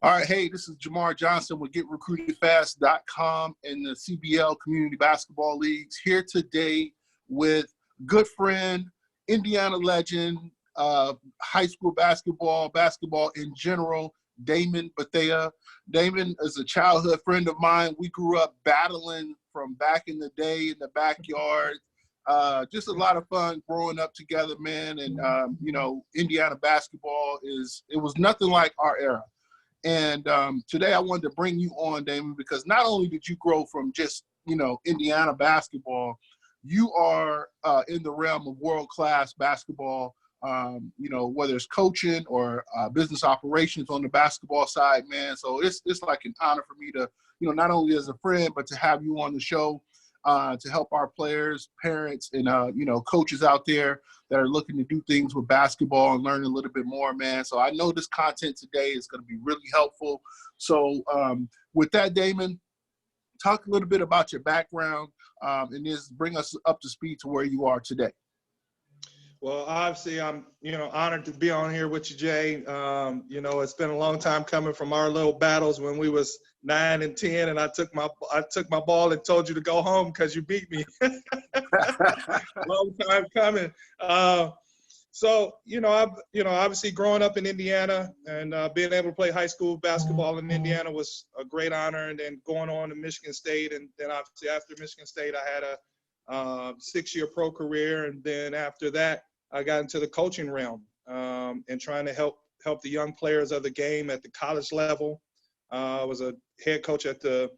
All right, hey, this is Jamar Johnson with GetRecruitedFast.com and the CBL Community Basketball Leagues, here today with good friend, Indiana legend, high school basketball in general, Damon Bethea. Damon is a childhood friend of mine. We grew up battling from back in the day in the backyard. Just a lot of fun growing up together, man. And, Indiana basketball it was nothing like our era. And today I wanted to bring you on, Damon, because not only did you grow from just, Indiana basketball, you are in the realm of world-class basketball, whether it's coaching or business operations on the basketball side, man. So it's like an honor for me to, not only as a friend, but to have you on the show to help our players, parents, and, coaches out there that are looking to do things with basketball and learn a little bit more, man. So I know this content today is going to be really helpful. So with that, Damon, talk a little bit about your background and just bring us up to speed to where you are today. Well, obviously, I'm, honored to be on here with you, Jay. It's been a long time coming from our little battles when we was 9 and 10, and I took my ball and told you to go home because you beat me. Long time coming. Obviously growing up in Indiana and being able to play high school basketball in Indiana was a great honor. And then going on to Michigan State, and then obviously after Michigan State, I had a 6-year pro career, and then after that, I got into the coaching realm and trying to help the young players of the game at the college level. I was a head coach at the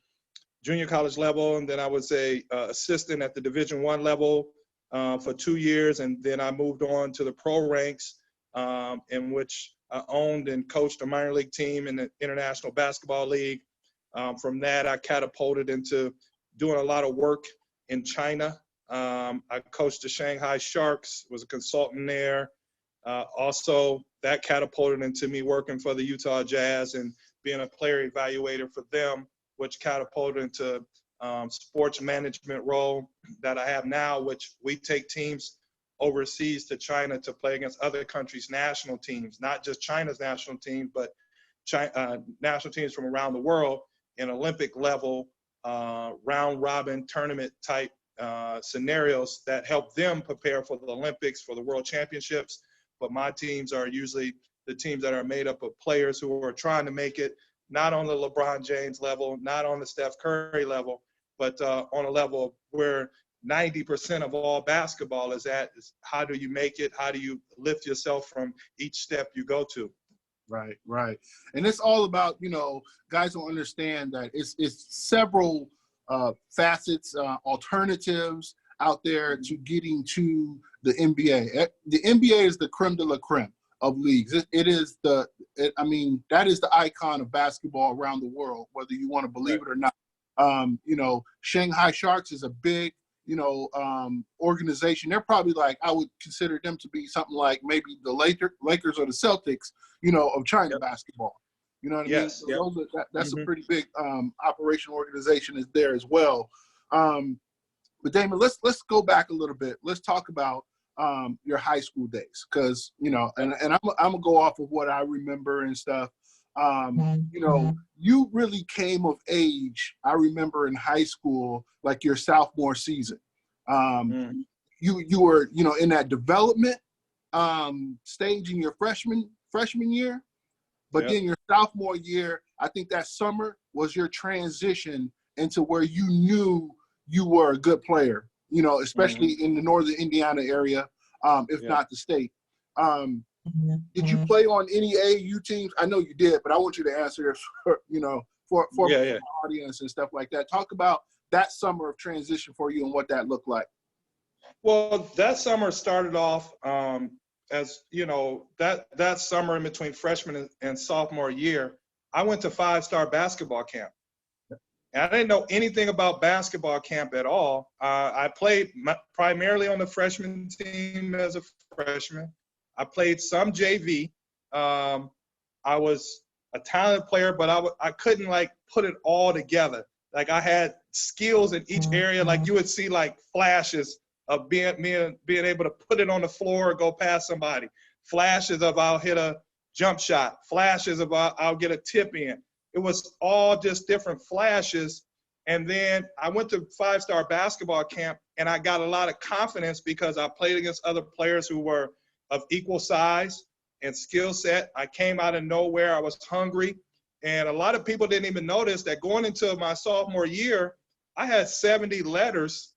junior college level, and then I was a assistant at the Division I level for 2 years, and then I moved on to the pro ranks, in which I owned and coached a minor league team in the International Basketball League. From that, I catapulted into doing a lot of work in China. I coached the Shanghai Sharks, was a consultant there. Also, that catapulted into me working for the Utah Jazz and being a player evaluator for them, which catapulted into sports management role that I have now, which we take teams overseas to China to play against other countries' national teams, not just China's national team, but national teams from around the world in Olympic level, round robin tournament type scenarios that help them prepare for the Olympics, for the World Championships. But my teams are usually the teams that are made up of players who are trying to make it, not on the LeBron James level, not on the Steph Curry level, but on a level where 90% of all basketball is at. Is how do you make it? How do you lift yourself from each step you go to? Right. And it's all about, guys don't understand that it's several facets, alternatives out there to getting to the NBA. The NBA is the creme de la creme of leagues. That is the icon of basketball around the world, whether you want to believe it or not. Shanghai Sharks is a big, organization. They're probably I would consider them to be something like maybe the Lakers or the Celtics, of China basketball. You know what I mean? So that's a pretty big operational organization is there as well. But Damon, let's go back a little bit. Let's talk about your high school days, because and I'm gonna go off of what I remember and stuff. You really came of age, I remember, in high school, like your sophomore season. You were, in that development stage in your freshman year, but then your sophomore year, I think that summer was your transition into where you knew you were a good player, especially in the northern Indiana area, if not the state. Did you play on any AAU teams? I know you did, but I want you to answer this for the audience and stuff like that. Talk about that summer of transition for you and what that looked like. Well, that summer started off as, that summer in between freshman and sophomore year, I went to 5-star basketball camp. And I didn't know anything about basketball camp at all. I played primarily on the freshman team as a freshman. I played some JV. I was a talented player, but I couldn't put it all together. I had skills in each area. You would see flashes of being able to put it on the floor or go past somebody. Flashes of I'll hit a jump shot, flashes about I'll get a tip in. It was all just different flashes. And then I went to 5-star basketball camp, and I got a lot of confidence because I played against other players who were of equal size and skill set. I came out of nowhere. I was hungry. And a lot of people didn't even notice that going into my sophomore year, I had 70 letters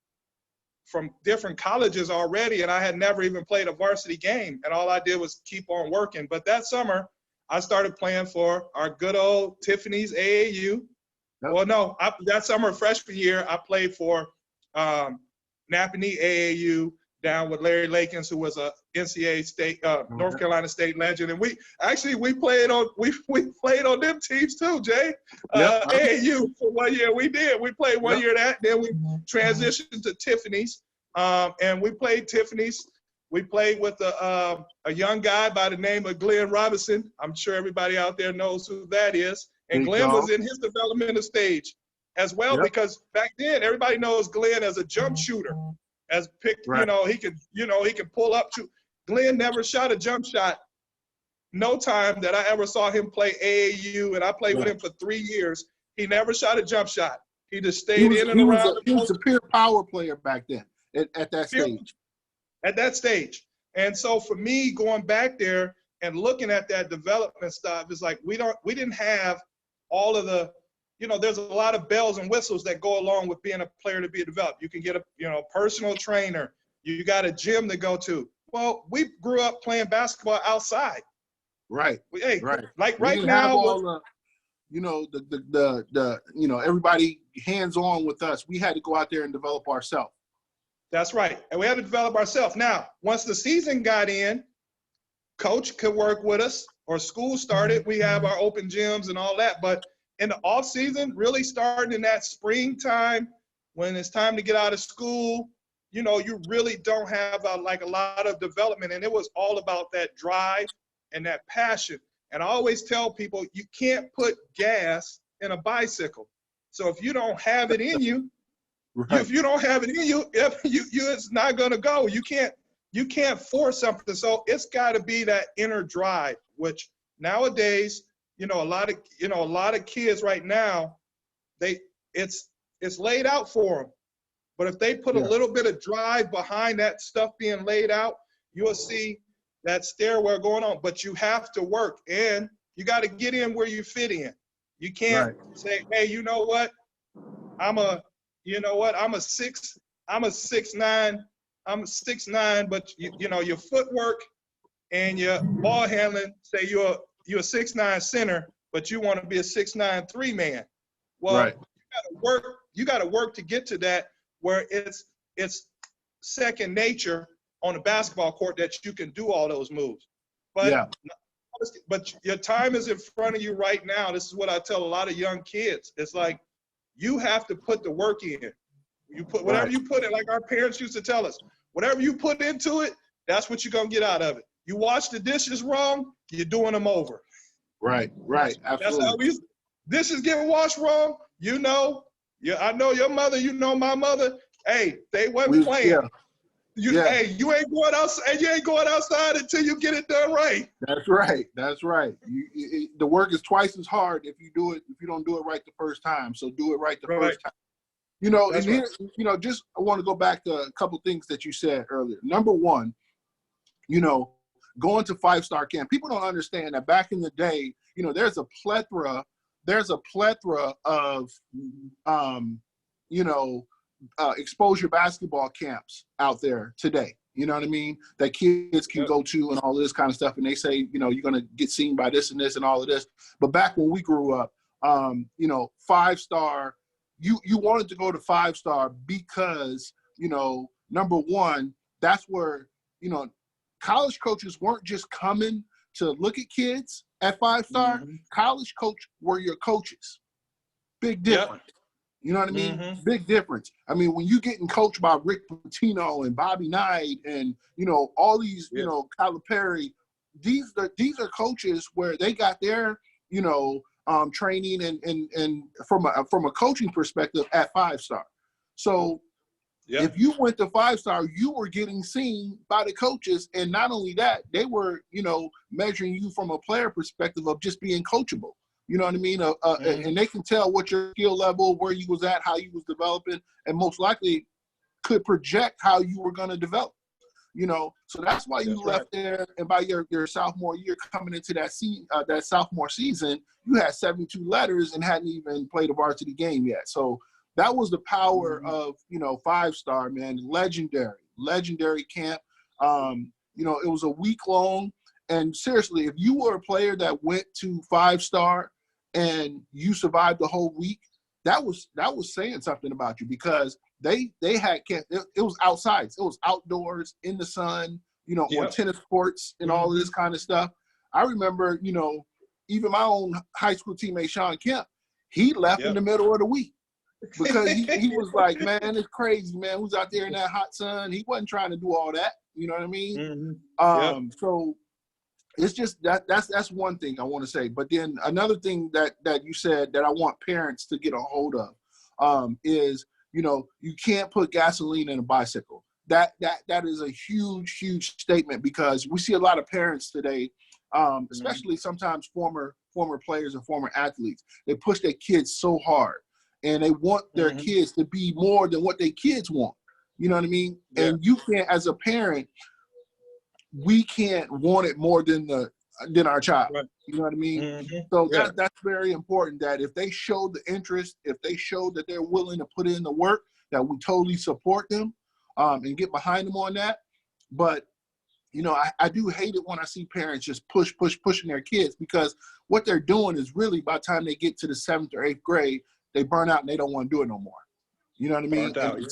from different colleges already, and I had never even played a varsity game. And all I did was keep on working. But that summer, I started playing for our good old Tiffany's AAU. Yep. Well, no, that summer, freshman year, I played for Napanee AAU down with Larry Lakins, who was a NCAA state, North Carolina State legend. And we played on them teams too, Jay. Yep. AAU for 1 year. We did. We played 1 year of that. Then we transitioned to Tiffany's, and we played Tiffany's. We played with a young guy by the name of Glenn Robinson. I'm sure everybody out there knows who that is. And Glenn was in his developmental stage as well, because back then everybody knows Glenn as a jump shooter. As picked, right. He can pull up to. Glenn never shot a jump shot. No time that I ever saw him play AAU, and I played with him for 3 years. He never shot a jump shot. He just stayed in and around. He was a pure power player back then at that stage. At that stage. And so for me, going back there and looking at that development stuff, it's like we didn't have all of the, there's a lot of bells and whistles that go along with being a player to be developed. You can get a, personal trainer. You got a gym to go to. Well, we grew up playing basketball outside. Right. Hey, right. Like right now, everybody hands on with us. We had to go out there and develop ourselves. That's right. And we had to develop ourselves. Now, once the season got in, coach could work with us, or school started. We have our open gyms and all that. But in the off season, really starting in that springtime, when it's time to get out of school, you really don't have a lot of development. And it was all about that drive and that passion. And I always tell people, you can't put gas in a bicycle. So if you don't have it in you, right. If you don't have it in you, it's not going to go. You can't force something. So it's got to be that inner drive, which nowadays, a lot of kids right now, it's laid out for them. But if they put a little bit of drive behind that stuff being laid out, you'll see that stairwell going on. But you have to work, and you got to get in where you fit in. You can't say, hey, you know what? I'm a 6'9", but your footwork and your ball handling, say you're a 6'9" center, but you want to be a 6'9" 3-man. Well, you got to work to get to that, where it's second nature on the basketball court that you can do all those moves. But your time is in front of you right now. This is what I tell a lot of young kids. It's like, you have to put the work in. You put whatever you put in, like our parents used to tell us, whatever you put into it, that's what you're going to get out of it. You wash the dishes wrong, you're doing them over. Right. Absolutely. That's how dishes get washed wrong. I know your mother, my mother. Hey, they wasn't playing. Hey, you ain't going outside until you get it done right. That's right. The work is twice as hard if you don't do it right the first time. So do it right the first time. I want to go back to a couple things that you said earlier. Number one, going to 5-star camp. People don't understand that back in the day, there's a plethora of exposure basketball camps out there today. You know what I mean? That kids can go to and all this kind of stuff. And they say, you're going to get seen by this and this and all of this. But back when we grew up, 5-star, you wanted to go to 5-star because, number one, that's where, college coaches weren't just coming to look at kids at 5-star. Mm-hmm. College coach were your coaches. Big difference. Yep. You know what I mean? Mm-hmm. Big difference. I mean, when you getting coached by Rick Pitino and Bobby Knight and, all these, Calipari, these are coaches where they got their, training and from a coaching perspective at 5-star. So Yeah. If you went to 5-star, you were getting seen by the coaches. And not only that, they were, measuring you from a player perspective of just being coachable. You know what I mean? And they can tell what your skill level, where you was at, how you was developing, and most likely could project how you were going to develop. So that's why you left there. And by your sophomore year coming into that sophomore season, you had 72 letters and hadn't even played a varsity game yet. So that was the power of, 5-star, man. Legendary camp. It was a week long. And seriously, if you were a player that went to 5-star and you survived the whole week, that was saying something about you, because they had camp. It was outside. It was outdoors in the sun, on tennis courts and all of this kind of stuff. I remember, even my own high school teammate, Sean Kemp, he left in the middle of the week because he was like, man, it's crazy, man. Who's out there in that hot sun? He wasn't trying to do all that. You know what I mean? So it's just that's one thing I want to say. But then another thing that you said that I want parents to get a hold of is, you can't put gasoline in a bicycle. That is a huge statement, because we see a lot of parents today, especially sometimes former players and former athletes. They push their kids so hard, and they want their kids to be more than what their kids want. You know what I mean? Yeah. And you can't, as a parent, we can't want it more than our child. Right. You know what I mean? So that's very important, that if they show the interest, if they show that they're willing to put in the work, that we totally support them and get behind them on that. But, I do hate it when I see parents just pushing their kids, because what they're doing is really, by the time they get to the 7th or 8th grade, they burn out and they don't want to do it no more. You know what I mean? And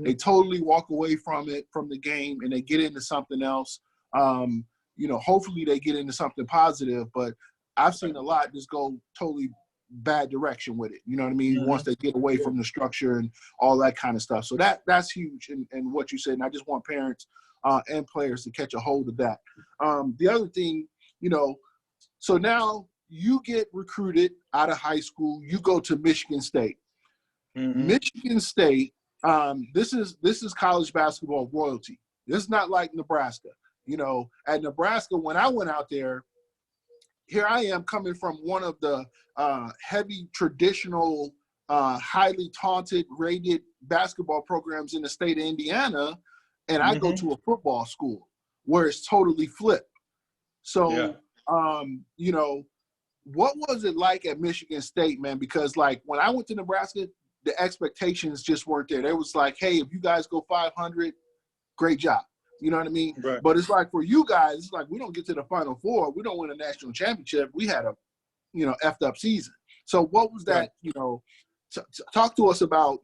they totally walk away from the game, and they get into something else. Hopefully they get into something positive, but I've seen a lot just go totally bad direction with it. You know what I mean? Once they get away from the structure and all that kind of stuff. So that's huge in what you said. And I just want parents and players to catch a hold of that. The other thing, so now you get recruited out of high school, you go to Michigan State. Michigan State, this is college basketball royalty. This is not like Nebraska. At Nebraska, when I went out there, here I am coming from one of the heavy traditional, highly taunted, rated basketball programs in the state of Indiana, and I go to a football school where it's totally flipped. So, what was it like at Michigan State, man? Because, like, when I went to Nebraska, the expectations just weren't there. They was like, hey, if you guys go 500, great job. You know what I mean? Right. But it's like, for you guys, it's like, we don't get to the Final Four, we don't win a national championship, we had a, effed up season. So what was that, talk to us about,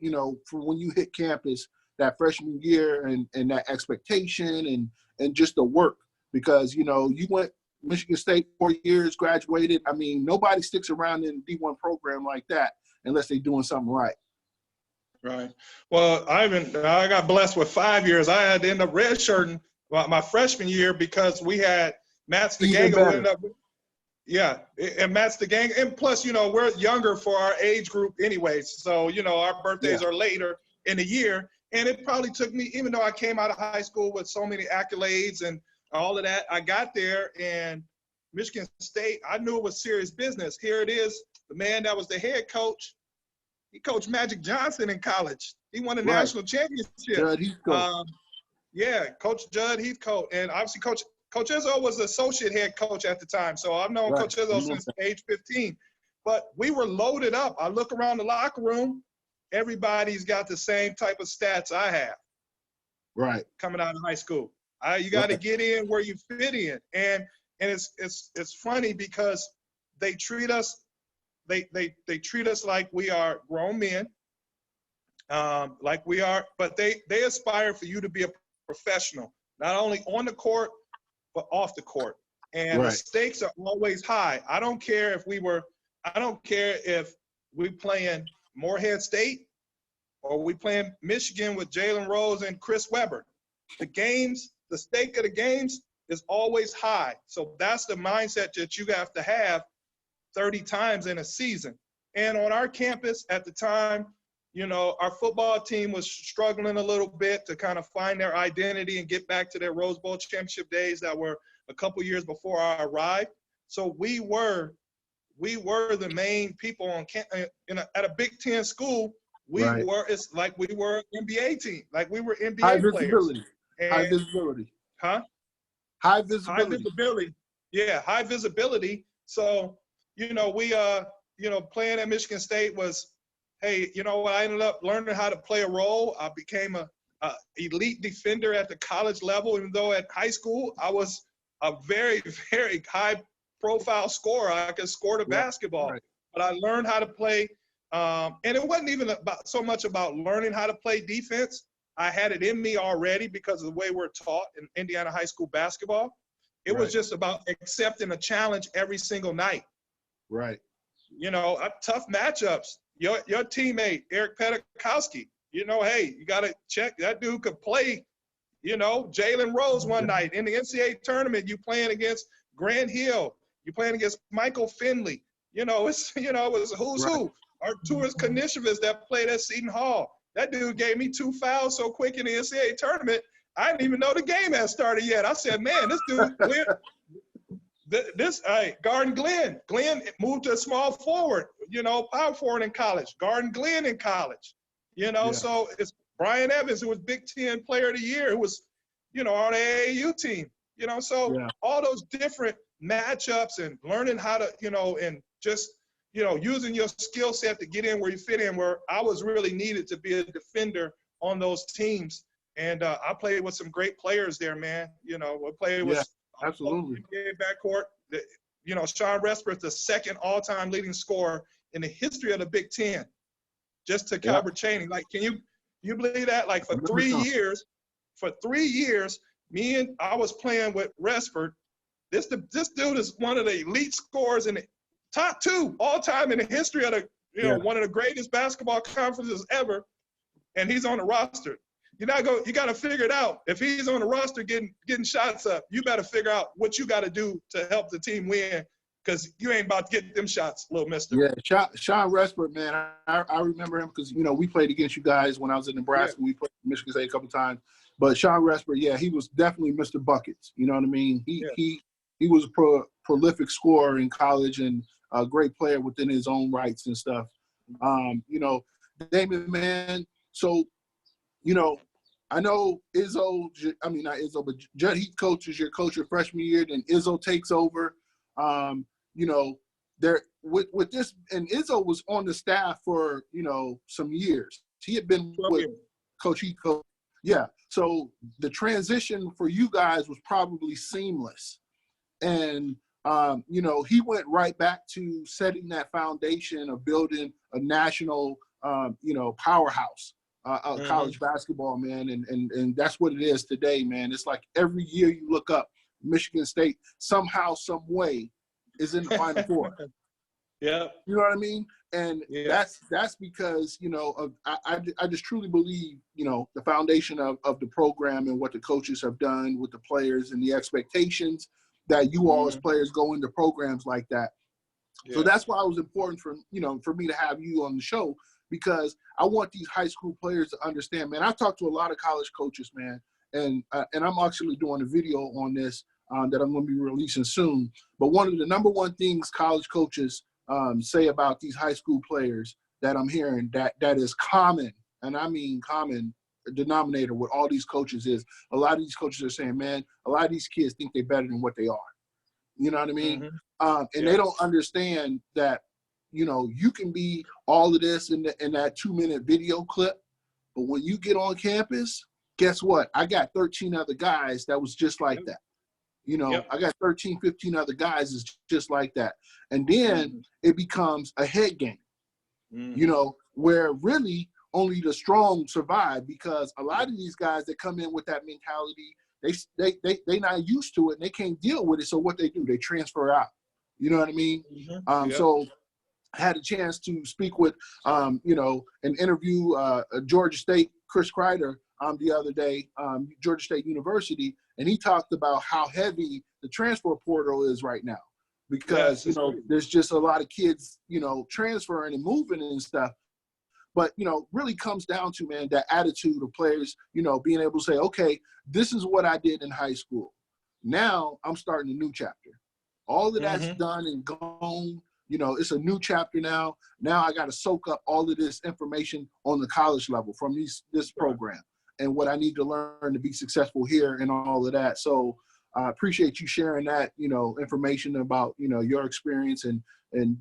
from when you hit campus that freshman year and that expectation and just the work, because, you went Michigan State 4 years, graduated. I mean, nobody sticks around in a D1 program like that unless they're doing something right. Right. Well, I got blessed with 5 years. I had to end up redshirting my freshman year because we had Matt Stiganga. And Matt Stiganga. And plus, we're younger for our age group anyways. So, our birthdays are later in the year. And it probably took me, even though I came out of high school with so many accolades and all of that, I got there, and Michigan State, I knew it was serious business. Here it is, the man that was the head coach. He coached Magic Johnson in college. He won a national championship. Judd Heathcote. Coach Judd Heathcote. And obviously Coach Izzo was the associate head coach at the time. So I've known Coach Izzo since age 15. But we were loaded up. I look around the locker room, everybody's got the same type of stats I have. Right. Coming out of high school. You got to get in where you fit in. And it's funny because they treat us They treat us like we are grown men, but they aspire for you to be a professional, not only on the court, but off the court. And the stakes are always high. I don't care if we playing Morehead State or we playing Michigan with Jalen Rose and Chris Webber. The stake of the games is always high. So that's the mindset that you have to have 30 times in a season. And on our campus at the time, you know, our football team was struggling a little bit to kind of find their identity and get back to their Rose Bowl championship days that were a couple years before I arrived. So we were the main people on at a Big Ten school. Right. It's like we were an NBA team, like we were NBA High players. visibility. And, High visibility. huh? High visibility. High visibility. Yeah, high visibility. So, you know, we you know, playing at Michigan State was, hey, you know what, I ended up learning how to play a role. I became a elite defender at the college level, even though at high school I was a very, very high profile scorer. I could score the basketball. Right. But I learned how to play, and it wasn't even so much about learning how to play defense. I had it in me already because of the way we're taught in Indiana high school basketball. It was just about accepting a challenge every single night. Right. You know, tough matchups. Your teammate, Eric Petakowski, you know, hey, you got to check. That dude could play, you know, Jalen Rose one night in the NCAA tournament. You playing against Grant Hill. You playing against Michael Finley. You know, it was who's who. Arturas Kanishevas that played at Seton Hall. That dude gave me 2 fouls so quick in the NCAA tournament, I didn't even know the game had started yet. I said, man, this dude, Garden Glenn. Glenn moved to a small forward, you know, power forward in college. Garden Glenn in college, you know. So it's Brian Evans, who was Big Ten Player of the Year, who was, you know, on the AAU team, you know. So all those different matchups and learning how to, you know, and just, you know, using your skill set to get in where you fit in, where I was really needed to be a defender on those teams. And I played with some great players there, man. You know, I played with absolutely backcourt. You know, Sean Respert, the second all-time leading scorer in the history of the Big Ten, just to Calbert Cheaney. Like, can you believe that? Like for 3 years, I was playing with Respert. This dude is one of the elite scorers in the top 2 all-time in the history of the, you know, one of the greatest basketball conferences ever, and he's on the roster. You got to figure it out. If he's on the roster getting shots up, you better figure out what you got to do to help the team win, because you ain't about to get them shots, little mister. Yeah, Sean Respert, man, I remember him because, you know, we played against you guys when I was in Nebraska. We played Michigan State a couple times. But Sean Respert, he was definitely Mr. Buckets. You know what I mean? He was a prolific scorer in college and a great player within his own rights and stuff. You know, Damon, man, so, you know, I know Izzo, I mean, not Izzo, but Judd Heath coaches your coach your freshman year, then Izzo takes over. You know, there with this, and Izzo was on the staff for, you know, some years. He had been with Coach Heath. So the transition for you guys was probably seamless. And, you know, he went right back to setting that foundation of building a national, you know, powerhouse. College basketball, man, and that's what it is today, man. It's like every year you look up, Michigan State somehow, some way is in the Final Four. You know what I mean? And that's because, you know, I just truly believe, you know, the foundation of the program and what the coaches have done with the players and the expectations that you all as players go into programs like that. So that's why it was important for me to have you on the show, because I want these high school players to understand, man. I've talked to a lot of college coaches, man, and I'm actually doing a video on this that I'm going to be releasing soon. But one of the number one things college coaches say about these high school players that I'm hearing that is common, and I mean common denominator with all these coaches, is a lot of these coaches are saying, man, a lot of these kids think they're better than what they are. You know what I mean? And they don't understand that, you know, you can be all of this in that 2-minute video clip, but when you get on campus, guess what? I got 13 other guys that was just like that. You know, I got 13, 15 other guys is just like that. And then it becomes a head game, you know, where really only the strong survive, because a lot of these guys that come in with that mentality, they not used to it and they can't deal with it. So what they do, they transfer out. You know what I mean? So I had a chance to speak with, you know, and interview Georgia State, Chris Kreider the other day, Georgia State University, and he talked about how heavy the transfer portal is right now, because, you know, there's just a lot of kids, you know, transferring and moving and stuff. But, really comes down to, man, that attitude of players, being able to say, okay, this is what I did in high school. Now I'm starting a new chapter. All of that's done and gone. It's a new chapter now. Now I got to soak up all of this information on the college level from this program and what I need to learn to be successful here and all of that. So I appreciate you sharing that, information about, your experience and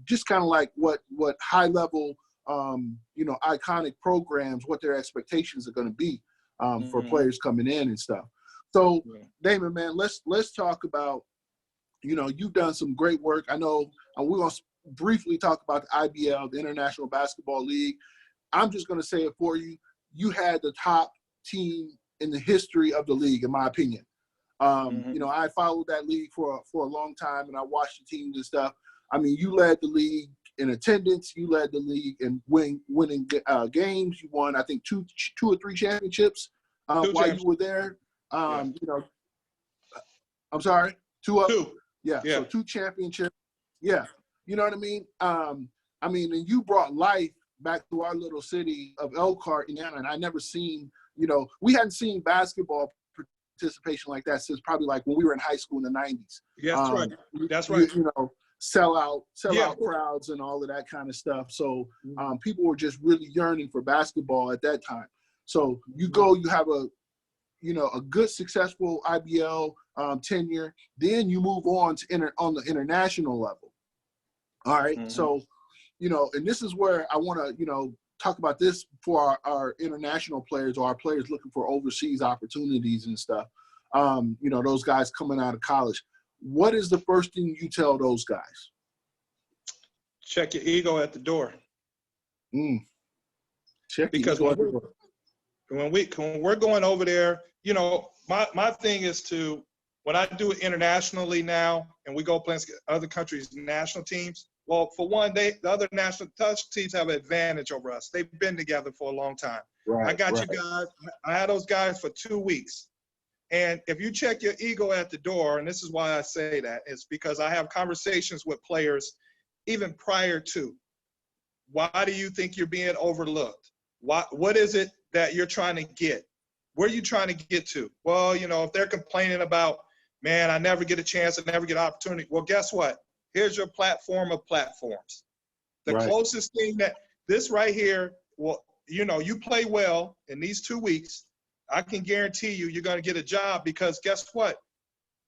just kind of like what high level, iconic programs, what their expectations are going to be for players coming in and stuff. So Damon, man, let's talk about, you've done some great work. I know we're going to briefly talk about the IBL, the International Basketball League. I'm just going to say it for you. You had the top team in the history of the league, in my opinion. I followed that league for a long time, and I watched the teams and stuff. I mean, you led the league in attendance. You led the league in winning games. You won, I think, two or three championships while you were there. I'm sorry, two. Yeah, so 2 championships. Yeah, you know what I mean? And you brought life back to our little city of Elkhart, Indiana, and I never seen, we hadn't seen basketball participation like that since probably like when we were in high school in the 90s. That's right. Sell out crowds and all of that kind of stuff. So people were just really yearning for basketball at that time. So you have a good, successful IBL tenure. Then you move on to on the international level. All right. So, and this is where I want to, talk about this for our international players or our players looking for overseas opportunities and stuff. Those guys coming out of college. What is the first thing you tell those guys? Check your ego at the door. Because when we're going over there, my thing is when I do it internationally now and we go play other countries' national teams, well, for one, the other national teams have an advantage over us. They've been together for a long time. I got you guys. I had those guys for 2 weeks. And if you check your ego at the door, and this is why I say that, is because I have conversations with players even prior to. Why do you think you're being overlooked? What is it that you're trying to get? Where are you trying to get to? Well, if they're complaining about, man, I never get a chance, I never get an opportunity. Well, guess what? Here's your platform of platforms. The closest thing that this right here, well, you play well in these 2 weeks, I can guarantee you're going to get a job because guess what?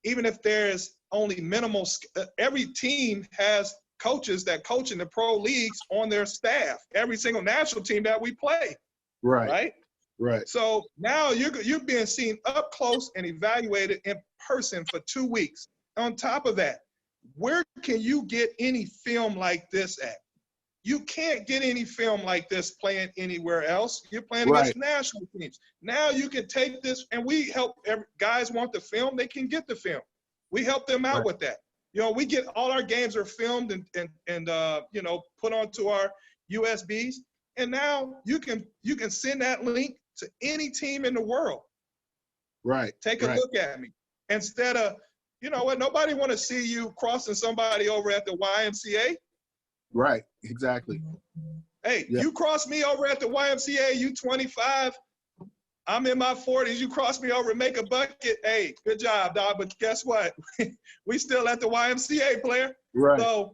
Even if there's only minimal, every team has coaches that coach in the pro leagues on their staff, every single national team that we play. Right. So now you're being seen up close and evaluated in person for 2 weeks. On top of that, where can you get any film like this at? You can't get any film like this playing anywhere else. You're playing against national teams. Now you can take this, and we help guys want the film, they can get the film. We help them out with that. We get all our games are filmed and put onto our USBs. And now you can send that link to any team in the world. Take a look at me. Instead of, nobody want to see you crossing somebody over at the YMCA. Right, exactly. Hey, you cross me over at the YMCA, you 25, I'm in my 40s, you cross me over and make a bucket, hey, good job, dog, but guess what? We still at the YMCA, player. So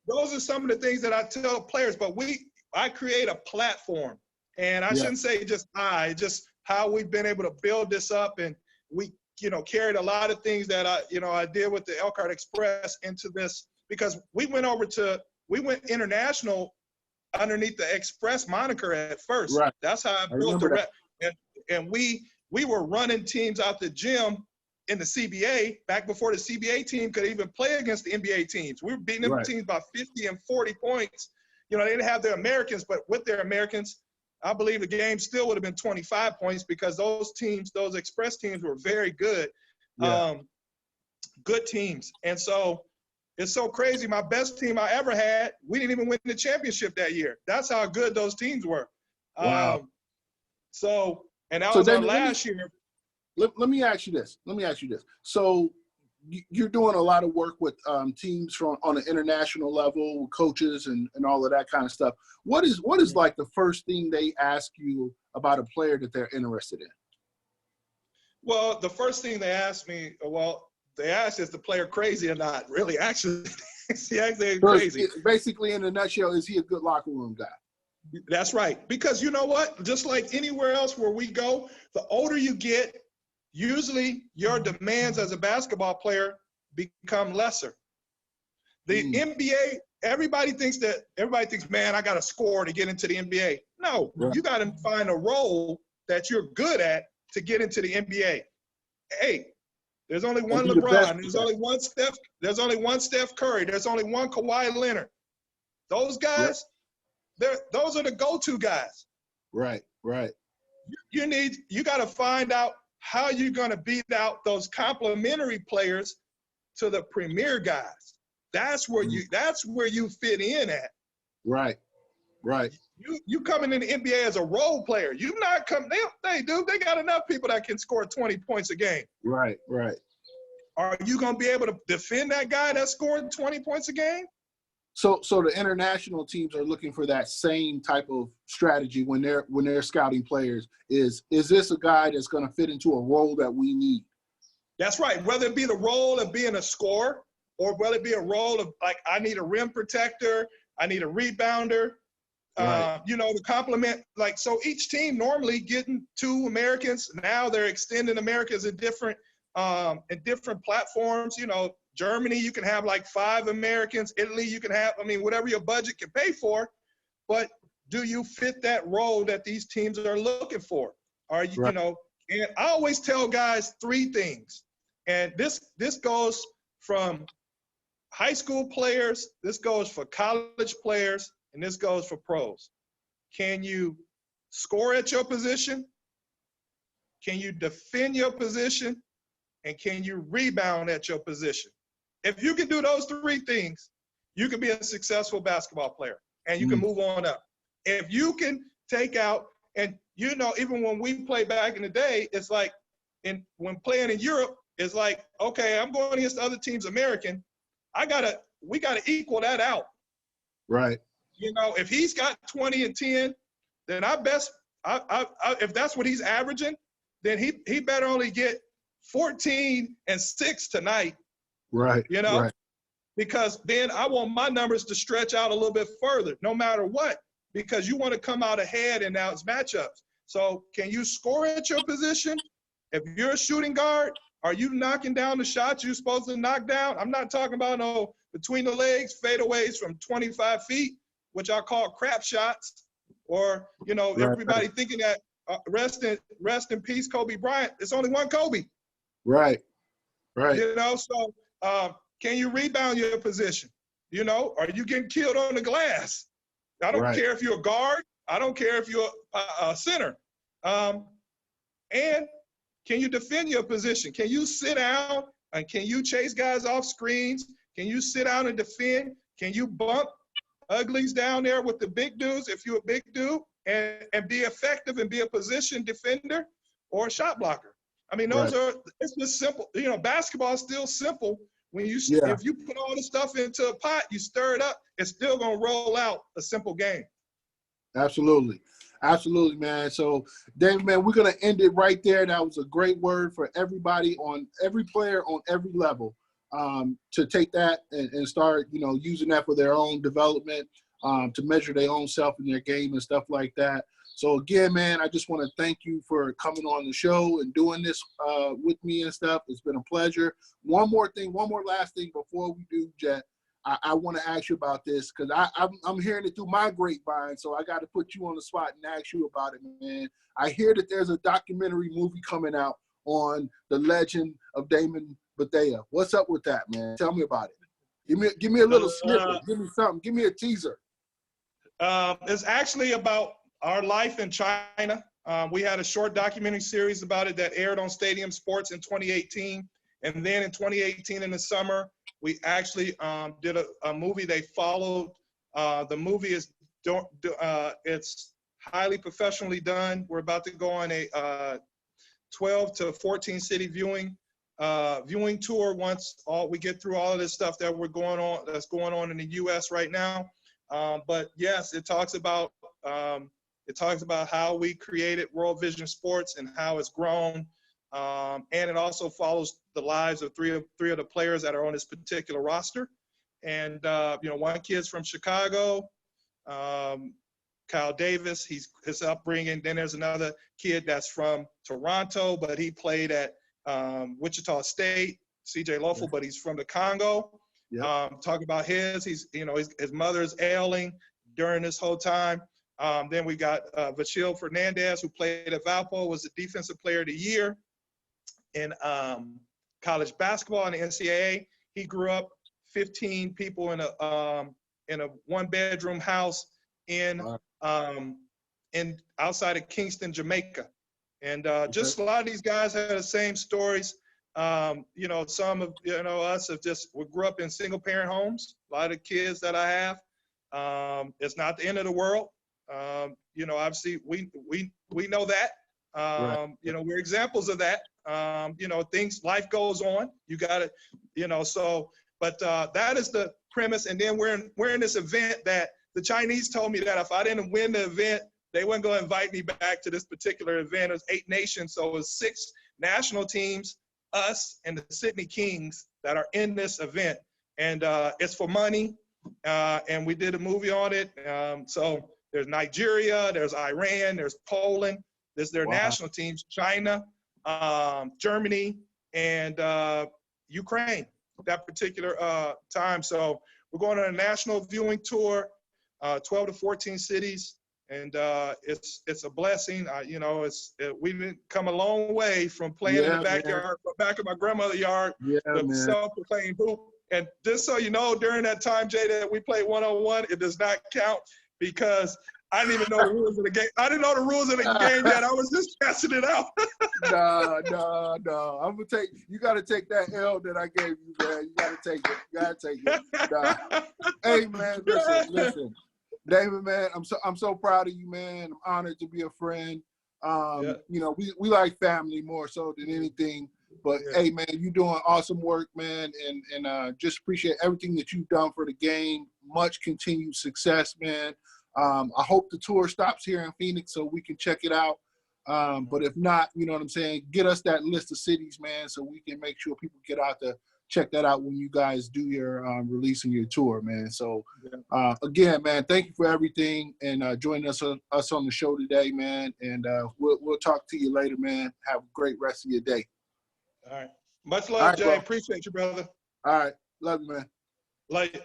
those are some of the things that I tell players, but I create a platform, and I shouldn't say just how we've been able to build this up, and we, carried a lot of things that I did with the Elkhart Express into this, because we went international underneath the Express moniker at first. That's how I built the rep. And we were running teams out the gym in the CBA back before the CBA team could even play against the NBA teams. We were beating them teams by 50 and 40 points. They didn't have their Americans, but with their Americans, I believe the game still would have been 25 points because those Express teams were very good, good teams. And so it's so crazy. My best team I ever had, we didn't even win the championship that year. That's how good those teams were. Wow. And that was our last year. Let me ask you this. So you're doing a lot of work with teams on an international level, coaches and all of that kind of stuff. What is like the first thing they ask you about a player that they're interested in? Well, the first thing they ask me, they ask is the player crazy or not? Really, actually, they're crazy. Basically, in a nutshell, is he a good locker room guy? That's right. Because you know what? Just like anywhere else where we go, the older you get, usually your demands as a basketball player become lesser. The NBA, everybody thinks, man, I got to score to get into the NBA. No, you got to find a role that you're good at to get into the NBA. Hey, there's only one LeBron. There's only one Steph. There's only one Steph Curry. There's only one Kawhi Leonard. Those guys, those are the go-to guys. Right. You got to find out how you're going to beat out those complementary players to the premier guys. That's where you fit in at. Right. You coming in the NBA as a role player. You not come. They got enough people that can score 20 points a game. Right. Are you going to be able to defend that guy that's scoring 20 points a game? So the international teams are looking for that same type of strategy when they're scouting players. Is this a guy that's going to fit into a role that we need? That's right. Whether it be the role of being a scorer or whether it be a role of, like, I need a rim protector, I need a rebounder, to complement. Like, so each team normally getting 2 Americans. Now they're extending Americans in different platforms. Germany, you can have like 5 Americans. Italy, you can have, whatever your budget can pay for. But do you fit that role that these teams are looking for? Are you, and I always tell guys 3 things. And this goes from high school players, this goes for college players, and this goes for pros. Can you score at your position? Can you defend your position? And can you rebound at your position? If you can do those 3 things, you can be a successful basketball player and you can move on up. If you can take out, and even when we played back in the day, it's like when playing in Europe, it's like, okay, I'm going against other teams, American. We gotta equal that out. Right. If he's got 20 and 10, then if that's what he's averaging, then he better only get 14 and 6 tonight. Right. Right. Because then I want my numbers to stretch out a little bit further, no matter what, because you want to come out ahead in those matchups. So can you score at your position? If you're a shooting guard, are you knocking down the shots you're supposed to knock down? I'm not talking about no between the legs fadeaways from 25 feet, which I call crap shots, or everybody thinking that rest in peace, Kobe Bryant. It's only one Kobe. Right. So can you rebound your position? Are you getting killed on the glass? I don't care if you're a guard. I don't care if you're a center. And can you defend your position? Can you sit down and can you chase guys off screens? Can you sit down and defend? Can you bump uglies down there with the big dudes if you're a big dude and be effective and be a position defender or a shot blocker? It's just simple. Basketball is still simple. If you put all the stuff into a pot, you stir it up, it's still going to roll out a simple game. Absolutely, man. So, David, man, we're going to end it right there. That was a great word for everybody, on every player on every level, to take that and start, using that for their own development, to measure their own self in their game and stuff like that. So again, man, I just want to thank you for coming on the show and doing this with me and stuff. It's been a pleasure. One more last thing before we do, Jet. I want to ask you about this because I'm hearing it through my grapevine, so I got to put you on the spot and ask you about it, man. I hear that there's a documentary movie coming out on the legend of Damon Bethea. What's up with that, man? Tell me about it. Give me a little snippet. Give me something. Give me a teaser. It's actually about our life in China. We had a short documentary series about it that aired on Stadium Sports in 2018. And then in 2018 in the summer, we actually did a movie. They followed. The movie is it's highly professionally done. We're about to go on a 12 to 14 city viewing viewing tour once we get through all of this stuff that's going on in the U.S. right now. But yes, it talks about how we created World Vision Sports and how it's grown. And it also follows the lives of three of the players that are on this particular roster. And one kid's from Chicago, Kyle Davis. His upbringing. Then there's another kid that's from Toronto, but he played at Wichita State, CJ Loeffel, but he's from the Congo. Talk about his mother's ailing during this whole time. Then we got Vachil Fernandez, who played at Valpo, was the defensive player of the year in college basketball in the NCAA. He grew up 15 people in a one-bedroom house in outside of Kingston, Jamaica. And just a lot of these guys had the same stories. Some of us we grew up in single parent homes. A lot of the kids that I have, it's not the end of the world. Obviously we know that. We're examples of that. Life goes on. You gotta, but that is the premise. And then we're in this event that the Chinese told me that if I didn't win the event, they weren't going to invite me back to this particular event. It was 8 nations, so it was 6 national teams, us, and the Sydney Kings that are in this event. And it's for money, and we did a movie on it. So there's Nigeria, there's Iran, there's Poland, there's their national teams, China, Germany, and Ukraine that particular time. So we're going on a national viewing tour, 12 to 14 cities. And it's a blessing. We didn't come a long way from playing in the backyard, back of my grandmother's yard, the self-proclaimed hoop. And just so you know, during that time, Jay, that we played one-on-one, it does not count because I didn't even know the rules of the game. I didn't know the rules of the game yet. I was just testing it out. No. You got to take that L that I gave you, man. You got to take it. Nah. Hey, man, listen. David, man, I'm so proud of you, man. I'm honored to be a friend. We like family more so than anything. But hey, man, you're doing awesome work, man, and just appreciate everything that you've done for the game. Much continued success, man. I hope the tour stops here in Phoenix so we can check it out. But if not, you know what I'm saying, get us that list of cities, man, so we can make sure people get out to check that out when you guys do your releasing your tour, man. So again, man, thank you for everything and joining us on the show today, man. And we'll talk to you later, man. Have a great rest of your day. All right. Much love, Jay. Bro. Appreciate you, brother. All right. Love you, man. Love you.